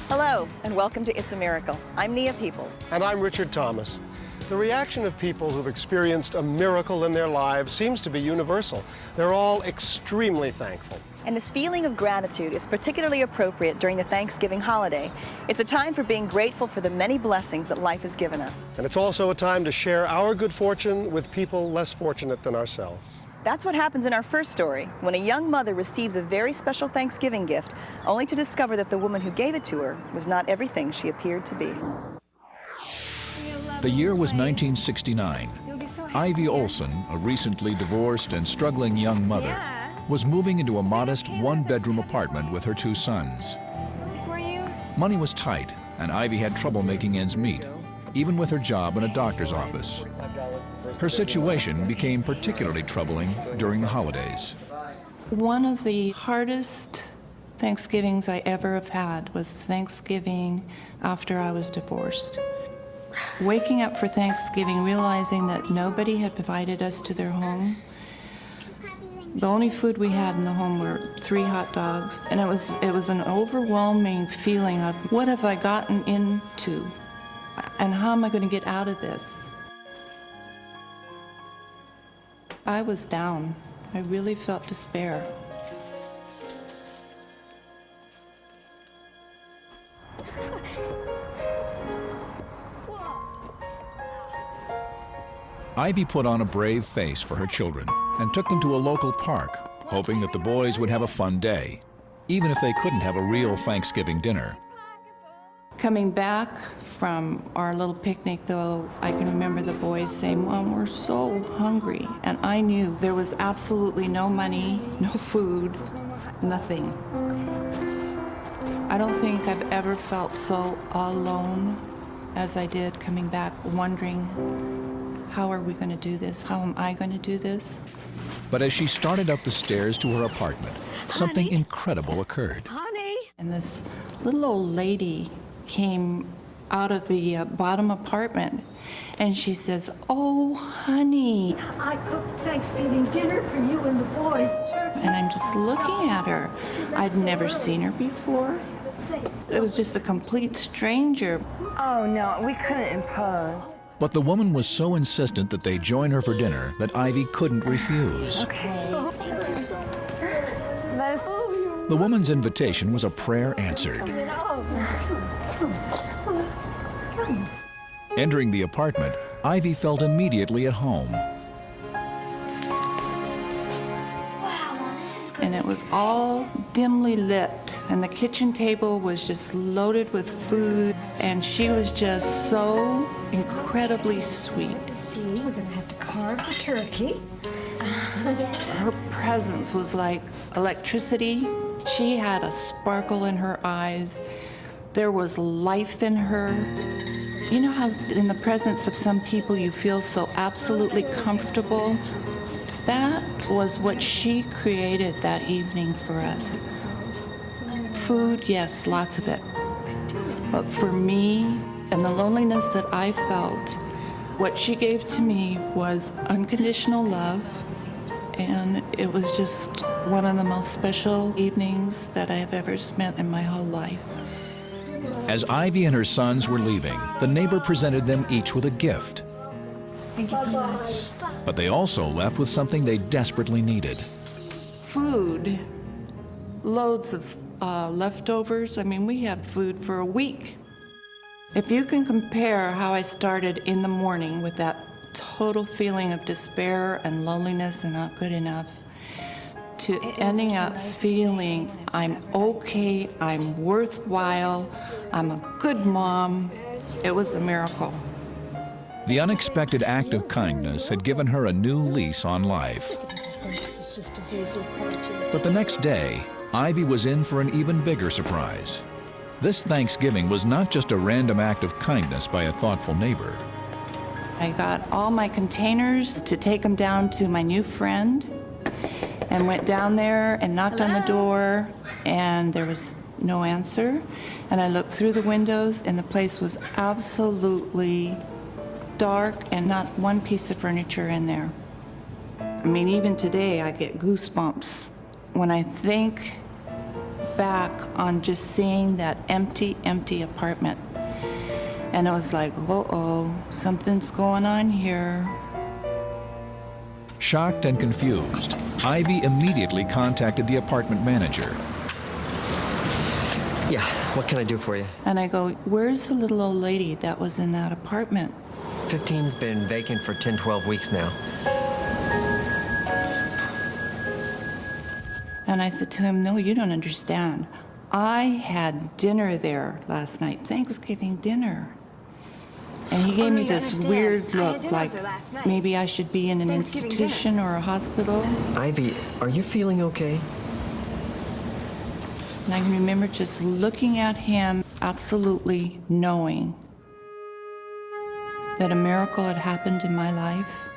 Hello, and welcome to It's a Miracle. I'm Nia Peoples. And I'm Richard Thomas. The reaction of people who've experienced a miracle in their lives seems to be universal. They're all extremely thankful. And this feeling of gratitude is particularly appropriate during the Thanksgiving holiday. It's a time for being grateful for the many blessings that life has given us. And it's also a time to share our good fortune with people less fortunate than ourselves. That's what happens in our first story, when a young mother receives a very special Thanksgiving gift, only to discover that the woman who gave it to her was not everything she appeared to be. The year was 1969. Ivy Olson, a recently divorced and struggling young mother, was moving into a modest one-bedroom apartment with her two sons. Money was tight, and Ivy had trouble making ends meet, even with her job in a doctor's office. Her situation became particularly troubling during the holidays. One of the hardest Thanksgivings I ever have had was Thanksgiving after I was divorced. Waking up for Thanksgiving, realizing that nobody had invited us to their home. The only food we had in the home were 3 hot dogs, and it was an overwhelming feeling of what have I gotten into, and how am I going to get out of this? I was down. I really felt despair. Ivy put on a brave face for her children and took them to a local park, hoping that the boys would have a fun day, even if they couldn't have a real Thanksgiving dinner. Coming back from our little picnic, though, I can remember the boys saying, "Mom, we're so hungry." And I knew there was absolutely no money, no food, nothing. I don't think I've ever felt so alone as I did coming back, wondering, how are we going to do this? How am I going to do this? But as she started up the stairs to her apartment, something incredible occurred. And this little old lady came out of the bottom apartment, and she says, "Oh, honey." I cooked Thanksgiving dinner for you and the boys. And I'm just looking at her. I'd never seen her before. It was just a complete stranger. Oh, no, we couldn't impose. But the woman was so insistent that they join her for dinner that Ivy couldn't refuse. Okay. The woman's invitation was a prayer answered. Entering the apartment, Ivy felt immediately at home. And it was all dimly lit, and the kitchen table was just loaded with food, and she was just so incredibly sweet. See, we're gonna have to carve the turkey. Her presence was like electricity. She had a sparkle in her eyes. There was life in her. You know how in the presence of some people you feel so absolutely comfortable? That was what she created that evening for us. Food, yes, lots of it. But for me, and the loneliness that I felt, what she gave to me was unconditional love, and it was just one of the most special evenings that I have ever spent in my whole life. As Ivy and her sons were leaving, the neighbor presented them each with a gift. Thank you so much. But they also left with something they desperately needed. Food, loads of leftovers. I mean, we had food for a week. If you can compare how I started in the morning with that total feeling of despair and loneliness and not good enough, to ending up feeling I'm okay, I'm worthwhile, I'm a good mom, it was a miracle. The unexpected act of kindness had given her a new lease on life. But the next day, Ivy was in for an even bigger surprise. This Thanksgiving was not just a random act of kindness by a thoughtful neighbor. I got all my containers to take them down to my new friend, and went down there and knocked on the door, and there was no answer. And I looked through the windows, and the place was absolutely dark and not one piece of furniture in there. I mean, even today I get goosebumps when I think back on just seeing that empty apartment. And it was like, uh-oh, something's going on here. Shocked and confused, Ivy immediately contacted the apartment manager. Yeah, what can I do for you? And I go, where's the little old lady that was in that apartment? 15's been vacant for 10, 12 weeks now. And I said to him, no, you don't understand. I had dinner there last night, Thanksgiving dinner. And he gave me this weird look, like maybe I should be in an institution or a hospital. Ivy, are you feeling okay? And I can remember just looking at him, absolutely knowing that a miracle had happened in my life.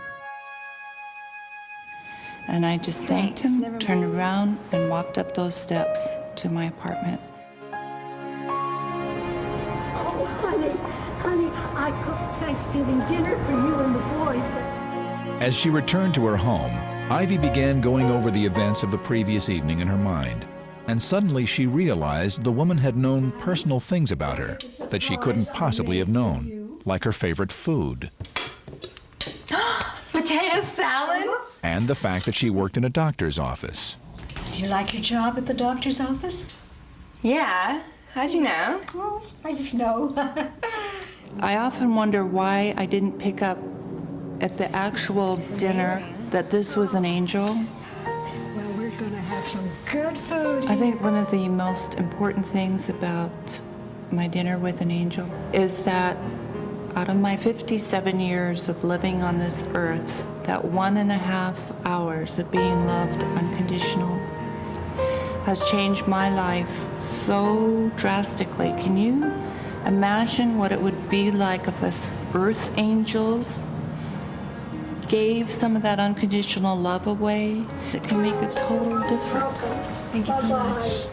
And I just thanked him, turned around, and walked up those steps to my apartment. Oh, honey, I cooked Thanksgiving dinner for you and the boys, but... As she returned to her home, Ivy began going over the events of the previous evening in her mind. And suddenly she realized the woman had known personal things about her that she couldn't possibly have known, like her favorite food. Potato salad? And the fact that she worked in a doctor's office. Do you like your job at the doctor's office? Yeah. How'd you know? Oh, I just know. I often wonder why I didn't pick up at the actual dinner that this was an angel. Well, we're gonna have some good food. I think one of the most important things about my dinner with an angel is that out of my 57 years of living on this earth, that 1.5 hours of being loved unconditional has changed my life so drastically. Can you imagine what it would be like if us earth angels gave some of that unconditional love away? It can make a total difference. Thank you so much.